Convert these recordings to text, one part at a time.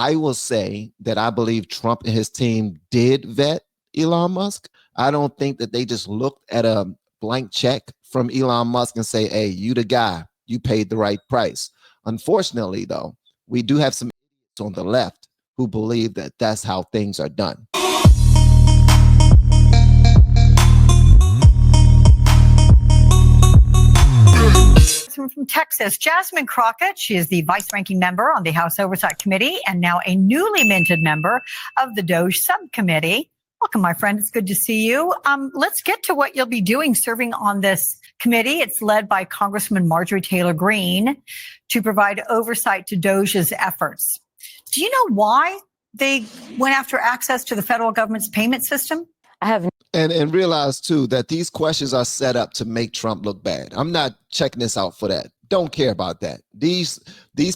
I will say that I believe Trump and his team did vet Elon Musk. I don't think that they just looked at a blank check from Elon Musk and say, hey, you the guy, you paid the right price. Unfortunately, though, we do have some idiots on the left who believe that that's how things are done. From Texas, Jasmine Crockett. She is the vice-ranking member on the House Oversight Committee and now a newly minted member of the DOGE subcommittee. Welcome, my friend. It's good to see you. Let's get to what you'll be doing serving on this committee. It's led by Congressman Marjorie Taylor Greene to provide oversight to DOGE's efforts. Do you know why they went after access to the federal government's payment system? I have. And realize, too, that these questions are set up to make Trump look bad. I'm not checking this out for that. Don't care about that. These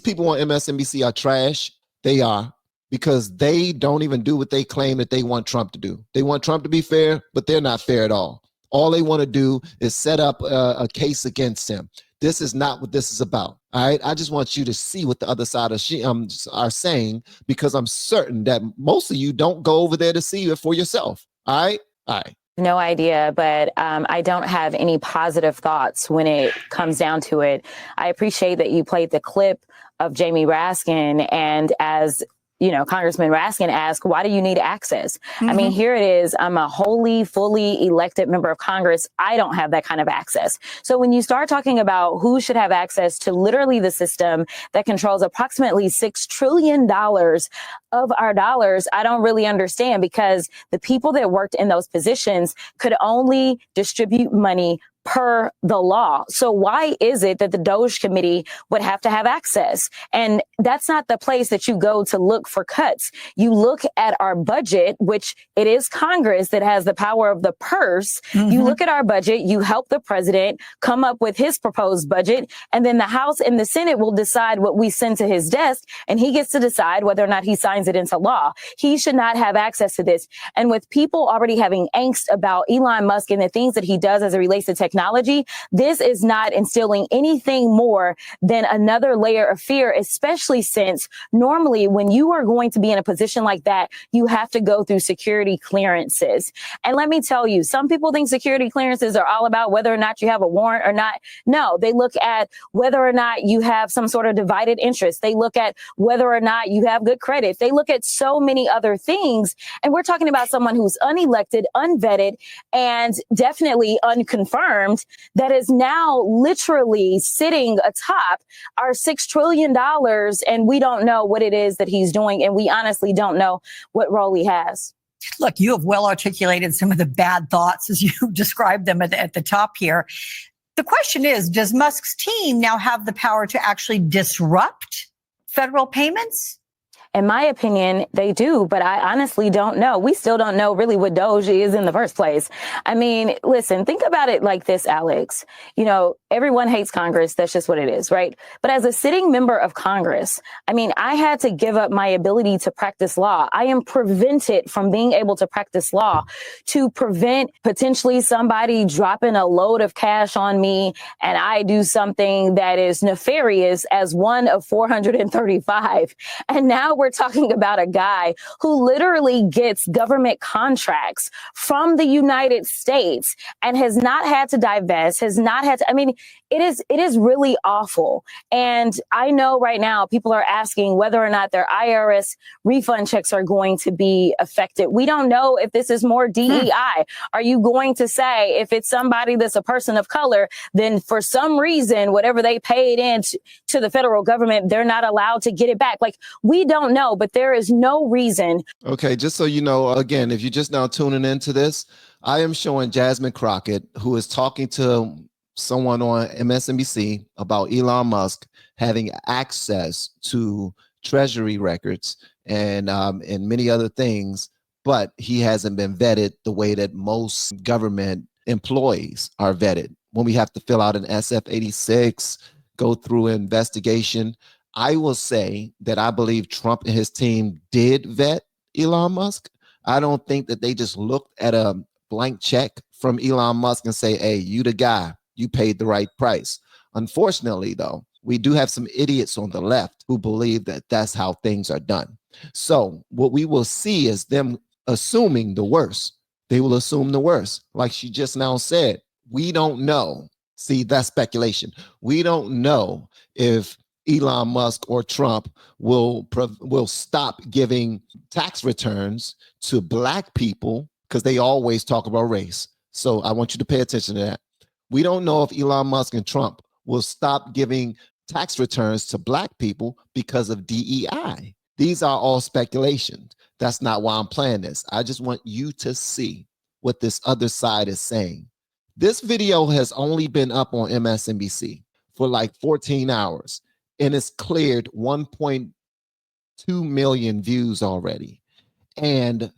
people on MSNBC are trash. They are, because they don't even do what they claim that they want Trump to do. They want Trump to be fair, but they're not fair at all. All they want to do is set up a case against him. This is not what this is about. All right. I just want you to see what the other side are saying, because I'm certain that most of you don't go over there to see it for yourself. All right. All right. No idea, but I don't have any positive thoughts when it comes down to it. I appreciate that you played the clip of Jamie Raskin, and as you know, Congressman Raskin asked, why do you need access? Mm-hmm. I mean, here it is. I'm a wholly, fully elected member of Congress. I don't have that kind of access. So when you start talking about who should have access to literally the system that controls approximately $6 trillion of our dollars, I don't really understand, because the people that worked in those positions could only distribute money per the law. So why is it that the DOGE committee would have to have access? And that's not the place that you go to look for cuts. You look at our budget, which it is Congress that has the power of the purse. Mm-hmm. You look at our budget, you help the president come up with his proposed budget, and then the House and the Senate will decide what we send to his desk, and he gets to decide whether or not he signs it into law. He should not have access to this. And with people already having angst about Elon Musk and the things that he does as it relates to technology, this is not instilling anything more than another layer of fear, especially since normally when you are going to be in a position like that, you have to go through security clearances. And let me tell you, some people think security clearances are all about whether or not you have a warrant or not. No, they look at whether or not you have some sort of divided interest. They look at whether or not you have good credit. They look at so many other things. And we're talking about someone who's unelected, unvetted, and definitely unconfirmed, that is now literally sitting atop our $6 trillion, and we don't know what it is that he's doing, and we honestly don't know what role he has. Look, you have well articulated some of the bad thoughts as you described them at the top here. The question is, does Musk's team now have the power to actually disrupt federal payments? In my opinion, they do, but I honestly don't know. We still don't know really what DOGE is in the first place. I mean, listen, think about it like this, Alex. You know, everyone hates Congress. That's just what it is, right? But as a sitting member of Congress, I mean, I had to give up my ability to practice law. I am prevented from being able to practice law to prevent potentially somebody dropping a load of cash on me and I do something that is nefarious as one of 435. And now we're talking about a guy who literally gets government contracts from the United States and has not had to divest, has not had to, I mean, it is really awful. And I know right now people are asking whether or not their IRS refund checks are going to be affected. We don't know if this is more DEI. Are you going to say if it's somebody that's a person of color, then for some reason, whatever they paid in to the federal government, they're not allowed to get it back? Like, we don't know, but there is no reason. Okay, just so you know, again, if you're just now tuning into this, I am showing Jasmine Crockett, who is talking to someone on MSNBC about Elon Musk having access to Treasury records and many other things, but he hasn't been vetted the way that most government employees are vetted. When we have to fill out an SF-86, go through an investigation, I will say that I believe Trump and his team did vet Elon Musk. I don't think that they just looked at a blank check from Elon Musk and say, hey, you the guy, you paid the right price. Unfortunately, though, we do have some idiots on the left who believe that that's how things are done. So what we will see is them assuming the worst. They will assume the worst. Like she just now said, we don't know. See, that's speculation. We don't know if Elon Musk or Trump will stop giving tax returns to Black people, because they always talk about race. So I want you to pay attention to that. We don't know if Elon Musk and Trump will stop giving tax returns to Black people because of DEI. These are all speculations. That's not why I'm playing this. I just want you to see what this other side is saying. This video has only been up on MSNBC for like 14 hours, and it's cleared 1.2 million views already. And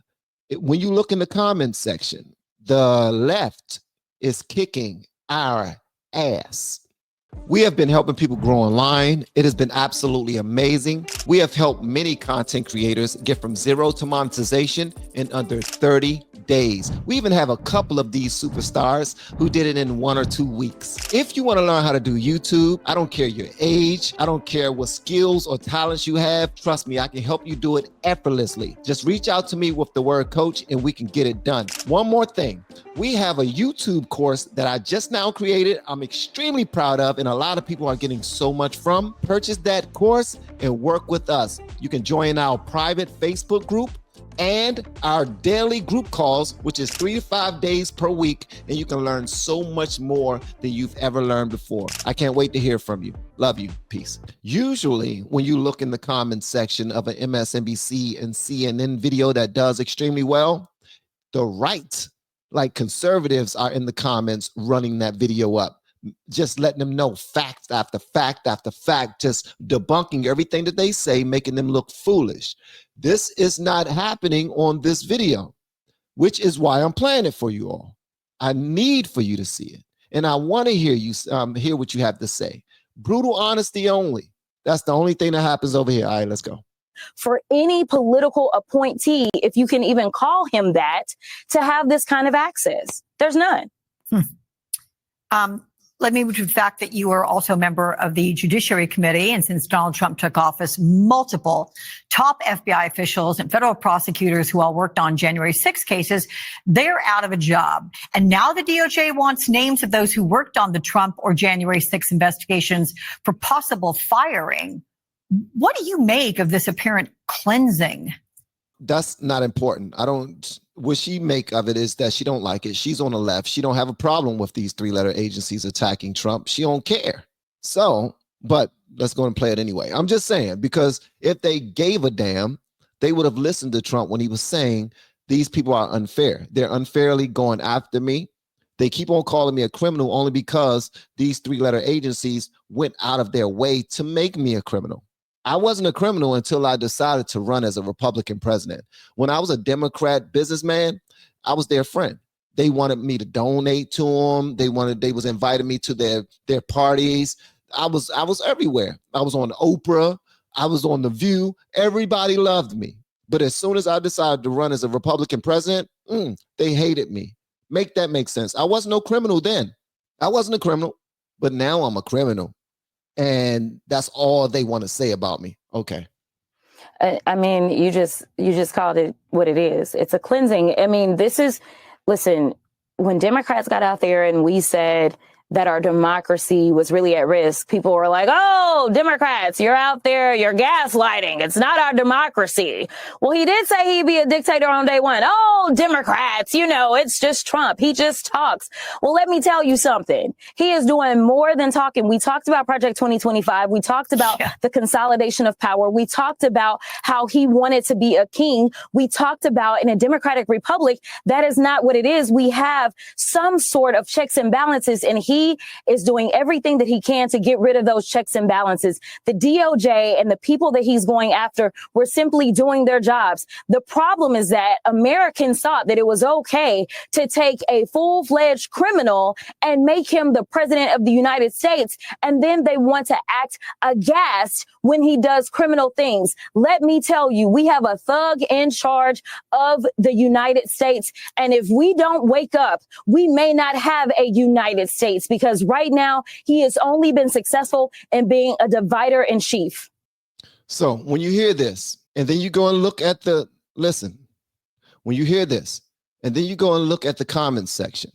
when you look in the comments section, the left is kicking our ass. We have been helping people grow online. It has been absolutely amazing. We have helped many content creators get from zero to monetization in under 30 days. We even have a couple of these superstars who did it in 1 or 2 weeks. If you want to learn how to do YouTube, I don't care your age, I don't care what skills or talents you have, trust me, I can help you do it effortlessly. Just reach out to me with the word coach and we can get it done. One more thing, we have a YouTube course that I just now created. I'm extremely proud of, and a lot of people are getting so much from. Purchase that course and work with us. You can join our private Facebook group and our daily group calls, which is 3 to 5 days per week, and you can learn so much more than you've ever learned before. I can't wait to hear from you. Love you. Peace. Usually, when you look in the comments section of an MSNBC and CNN video that does extremely well, the right, like conservatives, are in the comments running that video up, just letting them know fact after fact after fact, just debunking everything that they say, making them look foolish. This is not happening on this video, which is why I'm playing it for you all. I need for you to see it, and I want to hear you hear what you have to say. Brutal honesty only. That's the only thing that happens over here. All right, let's go. For any political appointee, if you can even call him that, to have this kind of access. There's none. Let me move to the fact that you are also a member of the Judiciary Committee. And since Donald Trump took office, multiple top FBI officials and federal prosecutors who all worked on January 6 cases, they're out of a job. And now the DOJ wants names of those who worked on the Trump or January 6 investigations for possible firing. What do you make of this apparent cleansing? That's not important. What she make of it is that she don't like it. She's on the left. She don't have a problem with these 3-letter agencies attacking Trump. She don't care. So, but let's go and play it anyway. I'm just saying, because if they gave a damn, they would have listened to Trump when he was saying these people are unfair. They're unfairly going after me. They keep on calling me a criminal only because these 3-letter agencies went out of their way to make me a criminal. I wasn't a criminal until I decided to run as a Republican president. When I was a Democrat businessman, I was their friend. They wanted me to donate to them. They was inviting me to their parties. I was everywhere. I was on Oprah. I was on The View. Everybody loved me. But as soon as I decided to run as a Republican president, they hated me. Make that make sense. I wasn't no criminal then. I wasn't a criminal, but now I'm a criminal. And that's all they want to say about me. Okay. I mean, you just called it what it is. It's a cleansing. I mean, listen, when Democrats got out there and we said that our democracy was really at risk, people were like, oh, Democrats, you're out there, you're gaslighting. It's not our democracy. Well, he did say he'd be a dictator on day one. Oh, Democrats, it's just Trump. He just talks. Well, let me tell you something. He is doing more than talking. We talked about Project 2025. We talked about the consolidation of power. We talked about how he wanted to be a king. We talked about in a democratic republic, that is not what it is. We have some sort of checks and balances, and he is doing everything that he can to get rid of those checks and balances. The DOJ and the people that he's going after were simply doing their jobs. The problem is that Americans thought that it was okay to take a full-fledged criminal and make him the president of the United States, and then they want to act aghast when he does criminal things. Let me tell you, we have a thug in charge of the United States, and if we don't wake up, we may not have a United States, because right now he has only been successful in being a divider in chief. So when you hear this, And then you go and look at listen, when you hear this, and then you go and look at the comments section,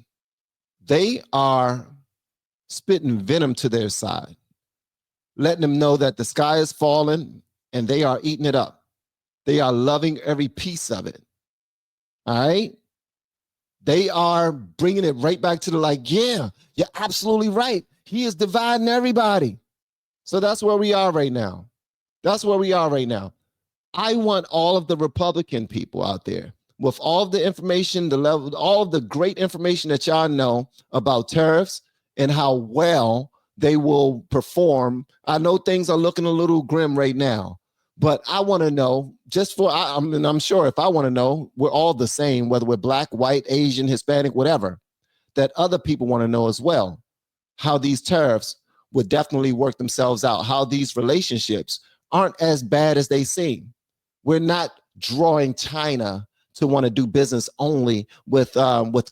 they are spitting venom to their side, letting them know that the sky is falling and they are eating it up. They are loving every piece of it. All right? They are bringing it right back to yeah, you're absolutely right. He is dividing everybody. So that's where we are right now. That's where we are right now. I want all of the Republican people out there with all of the information, all of the great information that y'all know about tariffs and how well they will perform. I know things are looking a little grim right now, but I want to know I'm sure if I want to know, we're all the same, whether we're black, white, Asian, Hispanic, whatever, that other people want to know as well, how these tariffs would definitely work themselves out, how these relationships aren't as bad as they seem. We're not drawing China to want to do business only with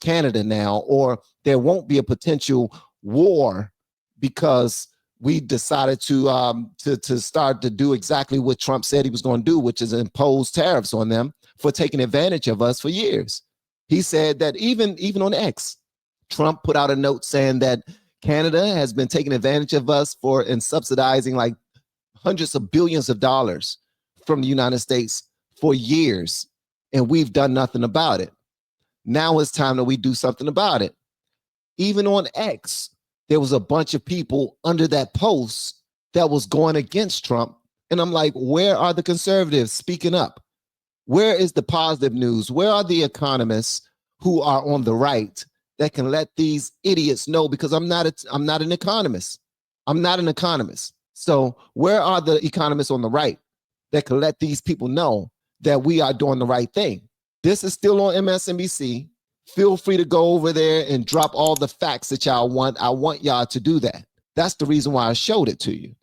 Canada now, or there won't be a potential war because we decided to start to do exactly what Trump said he was going to do, which is impose tariffs on them for taking advantage of us for years. He said that even on X, Trump put out a note saying that Canada has been taking advantage of us and subsidizing like hundreds of billions of dollars from the United States for years, and we've done nothing about it. Now it's time that we do something about it. Even on X, there was a bunch of people under that post that was going against Trump. And I'm like, where are the conservatives speaking up? Where is the positive news? Where are the economists who are on the right that can let these idiots know? Because I'm not an economist. I'm not an economist. So where are the economists on the right that can let these people know that we are doing the right thing? This is still on MSNBC. Feel free to go over there and drop all the facts that y'all want. I want y'all to do that. That's the reason why I showed it to you.